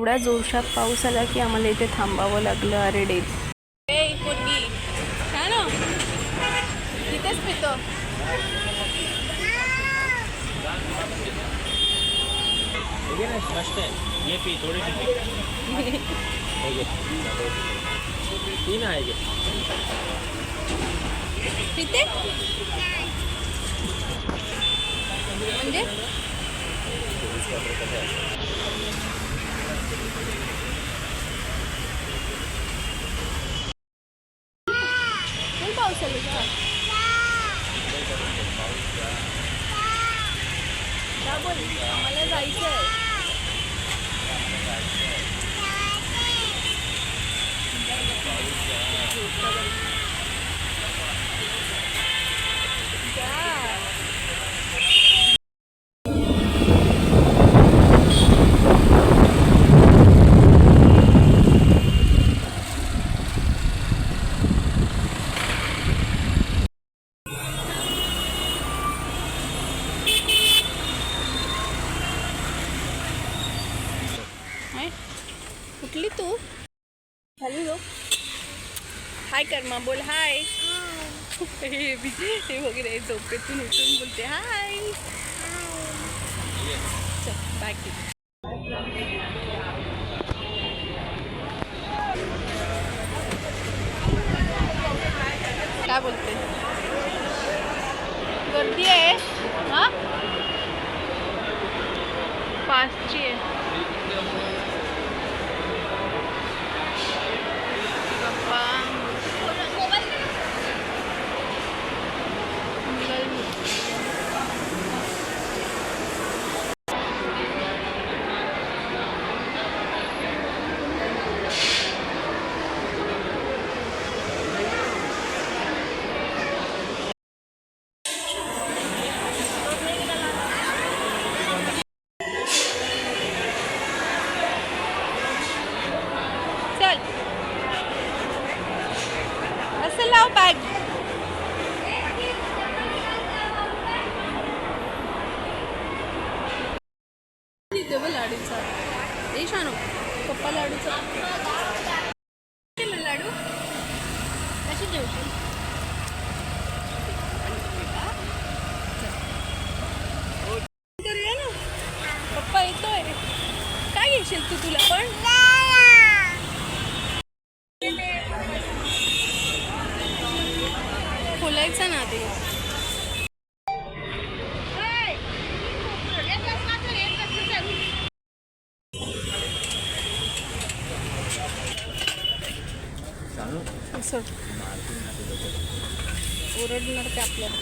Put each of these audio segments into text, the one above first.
एवढा जोरशात पाऊस आला की आम्हाला इथे थांबावं लागलं. अरे डे इथेच पितो. ये पी थोड़ी सी पी ना आएगी पिते म्हणजे फुल पाऊस आला का? बोल आम्हाला जायचं आहे. कुठली तू हॅलो हाय कर्मा बोल हाय. हे वगैरे झोपेतून उठून बोलते हाय. चल बाकी काय बोलते. गर्दी आहे हां 5ची आहे. लाव बॅग. लाडूचा ए शानू पप्पा लाडूचा लाडू कशी जेवशील. करूया ना पप्पा येतोय. काय घेशील तू तुला पण बोलायचं ना ते. ओरडणार ते आपल्याला.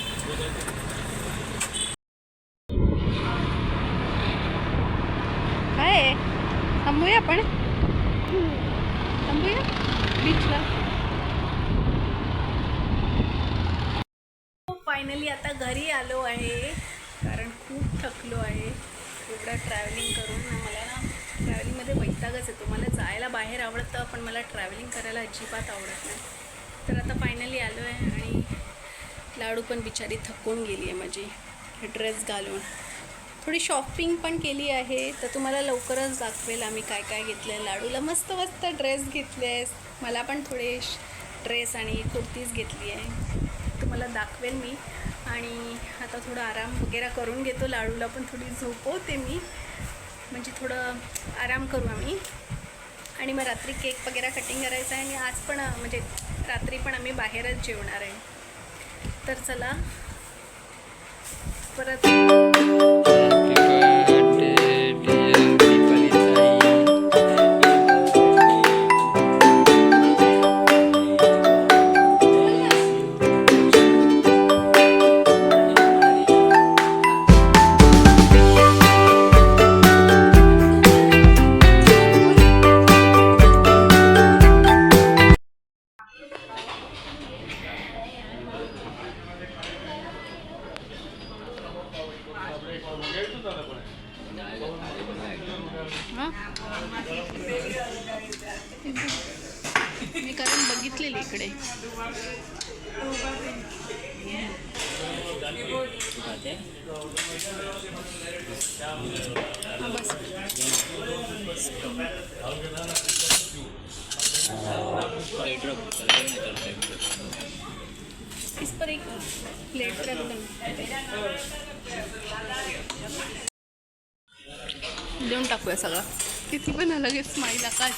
काय थांबूया आपण थांबूया बीचला. फायनली आता घरी आलो आहे कारण खूप थकलो आहे. एवढं ट्रॅव्हलिंग करून मला ना ट्रॅव्हलिंगमध्ये वैतागच येतो. मला जायला बाहेर आवडतं पण मला ट्रॅव्हलिंग करायला अजिबात आवडत नाही. तर आता फायनली आलो आहे आणि लाडू पण बिचारी थकून गेली आहे माझी ड्रेस घालून. थोडी शॉपिंग पण केली आहे तर तुम्हाला लवकरच दाखवेल आम्ही काय काय घेतलं आहे. लाडूला मस्त मस्त ड्रेस घेतले आहे. मला पण थोडे ड्रेस आणि कुर्तीज घेतली आहे तुम्हाला दाखवेल मी. आणि आता थोडं आराम वगैरे करून घेतो. लाडूला पण थोडी झोपवते मी म्हणजे थोडं आराम करू आम्ही. आणि मग रात्री केक वगैरे कटिंग करायचं आहे. आणि आज पण म्हणजे रात्री पण आम्ही बाहेरच जेवणार आहे. तर चला परत मी कारण बघितलेली इकडे तू खाते हा बस प्लेट रख चलते नहीं चलते इस पर एक प्लेट रख दो देऊन टाकूया सगळं किती पण लगेच स्माईल आकाश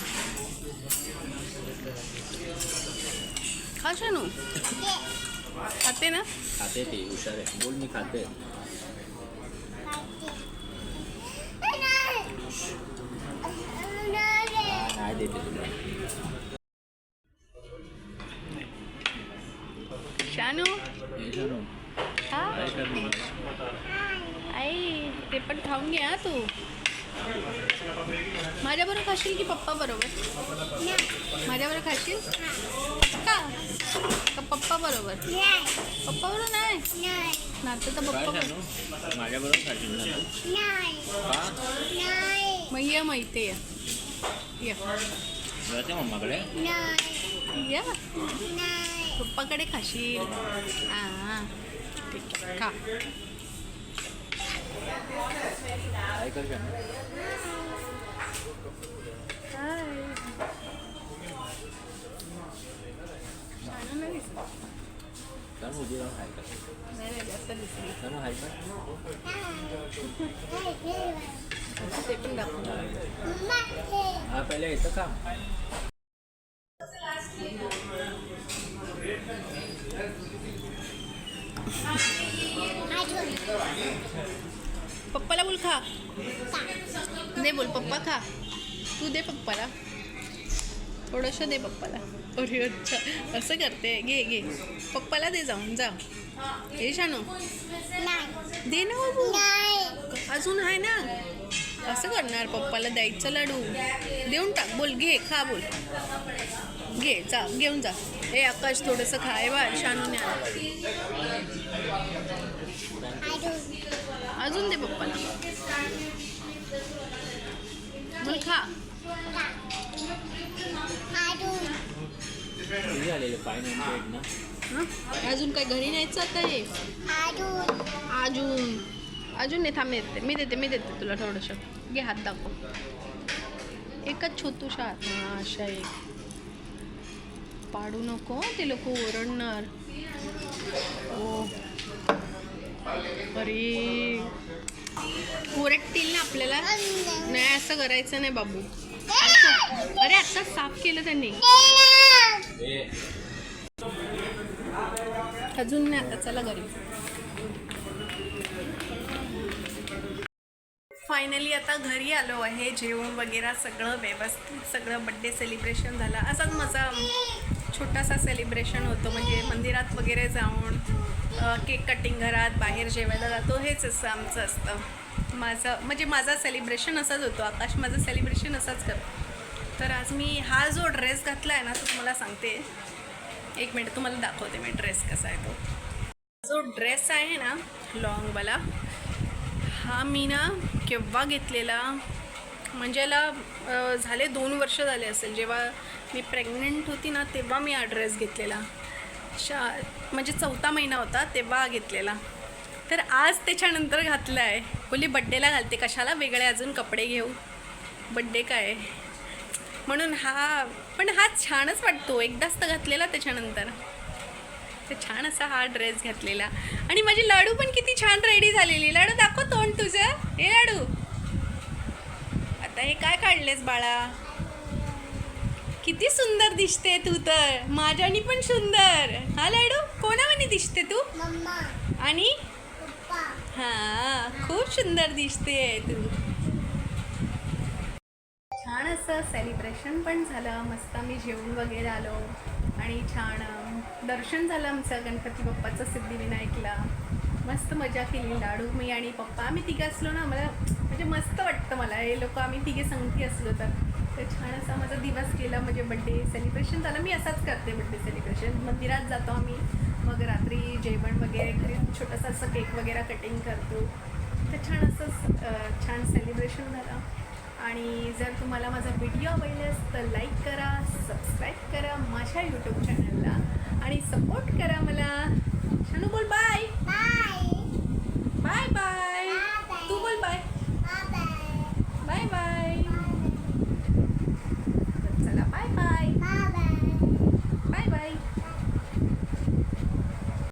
खा शानू खाते ना खाते ती हुशार आहे बोल मी खाते नाही देते तुला शानू हे जाणू खा काय करणार आई ते पण खाऊन घे हा तू माझ्याबरोबर खाशील की पप्पा बरोबर माझ्याबरोबर खाशील का पप्पा बरोबर पप्पा बरोबर नाही नातं तर काय पप्पा जाणू माझ्याबरोबर खाशील ना तू का मग ये माहिती आहे जाते मम्माकडे या पप्पाकडे खाशील हां ठीक आहे खा काय कर जाणू छान नाही दिसत जाणू उद्या जाऊन हाय कर नाही जास्त दिसली जाणू हाय कर ते पण दाखव हा पहिले येतं का पप्पाला बोल खा दे बोल पप्पा खा तू दे पप्पाला थोडंसं दे पप्पाला अरे अच्छा असं करते घे घे पप्पाला दे जाऊन जा हे शानू दे ना बाबू अजून आहे ना असं करणार पप्पाला द्यायचं लाडू देऊन टाक बोल घे खा बोल घे जा घेऊन जा हे आकाश थोडंसं खाय बा शानूने अजून दे पप्पाला बोल खा किती आलेले 598 ना हं? अजून काय घरी न्यायचं आता हे अजून अजून नाही थांब मी देते तुला थोडंसं घे हात दाखव एकच छोटूशा हात हां अशा एक पाडू नको ते लोक ओरडणार ओ अरे ओरडतील ना आपल्याला नाही असं करायचं नाही बाबू अरे आत्ता साफ केलं त्यांनी अजून नाही आता चला घरी फायनली आता घरी आलो आहे जेवण वगैरे सगळं व्यवस्थित सगळं बड्डे सेलिब्रेशन झालं असाच माझा छोटासा सेलिब्रेशन होतो म्हणजे मंदिरात वगैरे जाऊन केक कटिंग घरात बाहेर जेवायला जातो हेच असं आमचं असतं माझा सेलिब्रेशन असाच होतो आकाश माझं सेलिब्रेशन असाच करतो तर आज मी हा जो ड्रेस घातला आहे ना तो तुम्हाला सांगते एक मिनिट तुम्हाला दाखवते मी ड्रेस कसा आहे तो जो ड्रेस आहे ना लॉंगवाला हा मी ना केव्हा घेतलेला म्हणजे याला झाले 2 वर्ष झाले असेल जेव्हा मी प्रेग्नंट होती ना तेव्हा मी हा ड्रेस घेतलेला म्हणजे 4था महिना होता तेव्हा घेतलेला तर आज त्याच्यानंतर घातला आहे बोली बड्डेला घालते कशाला वेगळे अजून कपडे घेऊ बड्डे काय म्हणून पण हा छानच वाटतो एकदाच तर घातलेला त्याच्यानंतर तर छान असा हा ड्रेस घातलेला आणि माझी लाडू पण किती छान रेडी झालेली लाडू दाखव तोंड तुझं हे लाडू आता हे काय काढलेस बाळा किती सुंदर दिसते तू तर माझ्यानी पण सुंदर हा लाडू कोणावानी दिसते तू आणि हां खूप सुंदर दिसते तू छान असं सेलिब्रेशन पण झालं मस्त आम्ही जेवून वगैरे आलो आणि छान दर्शन झालं आमचं गणपती बाप्पाचं सिद्धिविनायकला मस्त मजा केली लाडू मी आणि पप्पा आम्ही तिघे असलो ना मला म्हणजे मस्त वाटतं मला हे लोक आम्ही तिघे संगती असलो तर छान असा माझा दिवस गेला म्हणजे बड्डे सेलिब्रेशन झालं मी असाच करते बड्डे सेलिब्रेशन मंदिरात जातो आम्ही मग रात्री जेवण वगैरे घरी छोटंसं असं केक वगैरे कटिंग करतो तर छान असं छान सेलिब्रेशन झालं आणि जर तुम्हाला माझा व्हिडिओ आवडल्यास तर लाईक करा सबस्क्राईब करा माझ्या यूट्यूब चॅनलला आणि सपोर्ट करा मला शानू बोल बाय